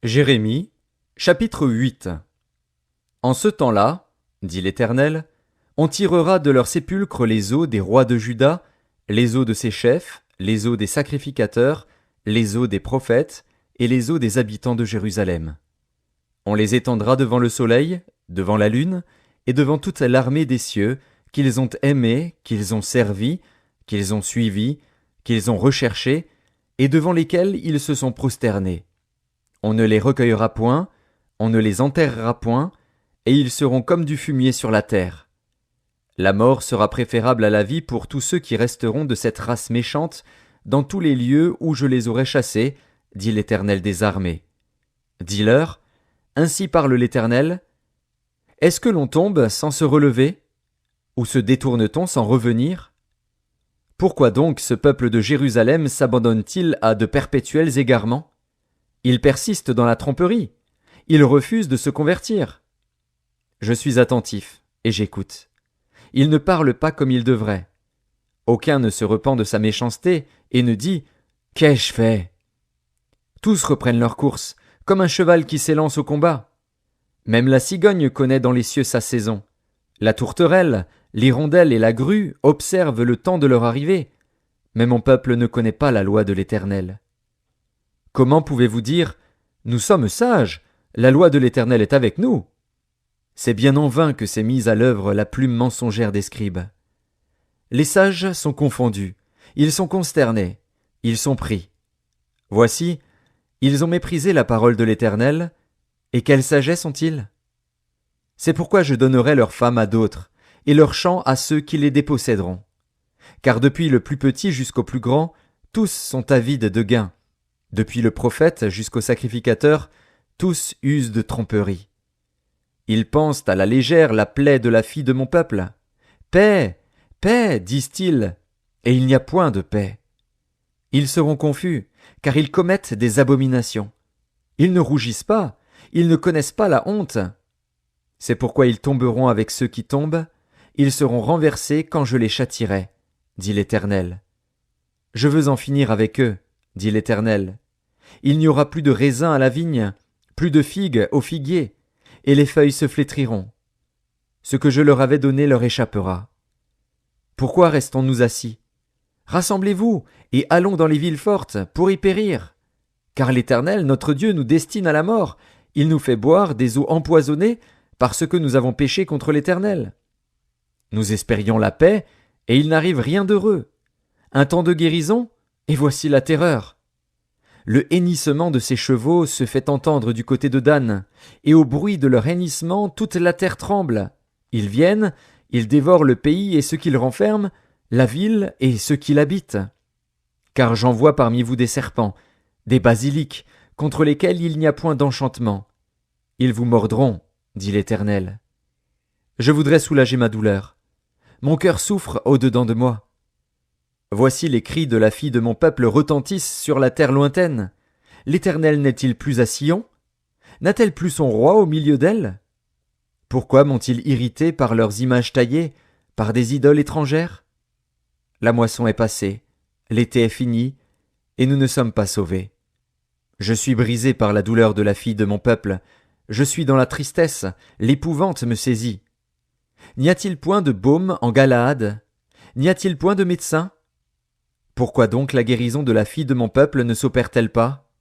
Jérémie, chapitre 8. En ce temps-là, dit l'Éternel, on tirera de leurs sépulcres les os des rois de Juda, les os de ses chefs, les os des sacrificateurs, les os des prophètes, et les os des habitants de Jérusalem. On les étendra devant le soleil, devant la lune, et devant toute l'armée des cieux, qu'ils ont aimés, qu'ils ont servi, qu'ils ont suivis, qu'ils ont recherchés, et devant lesquels ils se sont prosternés. On ne les recueillera point, on ne les enterrera point, et ils seront comme du fumier sur la terre. La mort sera préférable à la vie pour tous ceux qui resteront de cette race méchante dans tous les lieux où je les aurai chassés, dit l'Éternel des armées. Dis-leur, ainsi parle l'Éternel, est-ce que l'on tombe sans se relever? Ou se détourne-t-on sans revenir? Pourquoi donc ce peuple de Jérusalem s'abandonne-t-il à de perpétuels égarements? Il persiste dans la tromperie. Il refuse de se convertir. Je suis attentif, et j'écoute. Il ne parle pas comme il devrait. Aucun ne se repent de sa méchanceté, et ne dit « Qu'ai-je fait ?» Tous reprennent leur course, comme un cheval qui s'élance au combat. Même la cigogne connaît dans les cieux sa saison. La tourterelle, l'hirondelle et la grue observent le temps de leur arrivée. Mais mon peuple ne connaît pas la loi de l'Éternel. Comment pouvez-vous dire « Nous sommes sages, la loi de l'Éternel est avec nous » C'est bien en vain que s'est mise à l'œuvre la plume mensongère des scribes. Les sages sont confondus, ils sont consternés, ils sont pris. Voici, ils ont méprisé la parole de l'Éternel, et quelle sagesse ont-ils? C'est pourquoi je donnerai leurs femmes à d'autres, et leurs champs à ceux qui les déposséderont. Car depuis le plus petit jusqu'au plus grand, tous sont avides de gain. Depuis le prophète jusqu'au sacrificateur, tous usent de tromperie. Ils pensent à la légère la plaie de la fille de mon peuple. Paix, paix, disent-ils, et il n'y a point de paix. Ils seront confus, car ils commettent des abominations. Ils ne rougissent pas, ils ne connaissent pas la honte. C'est pourquoi ils tomberont avec ceux qui tombent, ils seront renversés quand je les châtierai, dit l'Éternel. Je veux en finir avec eux, dit l'Éternel. Il n'y aura plus de raisins à la vigne, plus de figues au figuier, et les feuilles se flétriront. Ce que je leur avais donné leur échappera. Pourquoi restons-nous assis? Rassemblez-vous, et allons dans les villes fortes, pour y périr. Car l'Éternel, notre Dieu, nous destine à la mort, il nous fait boire des eaux empoisonnées, parce que nous avons péché contre l'Éternel. Nous espérions la paix, et il n'arrive rien d'heureux. Un temps de guérison, et voici la terreur. Le hennissement de ses chevaux se fait entendre du côté de Dan, et au bruit de leur hennissement toute la terre tremble. Ils viennent, ils dévorent le pays et ceux qui le renferment, la ville et ceux qui l'habitent. Car j'envoie parmi vous des serpents, des basiliques, contre lesquels il n'y a point d'enchantement. Ils vous mordront, dit l'Éternel. Je voudrais soulager ma douleur. Mon cœur souffre au-dedans de moi. Voici les cris de la fille de mon peuple retentissent sur la terre lointaine. L'Éternel n'est-il plus à Sion? N'a-t-elle plus son roi au milieu d'elle? Pourquoi m'ont-ils irrité par leurs images taillées, par des idoles étrangères? La moisson est passée, l'été est fini, et nous ne sommes pas sauvés. Je suis brisé par la douleur de la fille de mon peuple, je suis dans la tristesse, l'épouvante me saisit. N'y a-t-il point de baume en Galaad? N'y a-t-il point de médecin? Pourquoi donc la guérison de la fille de mon peuple ne s'opère-t-elle pas?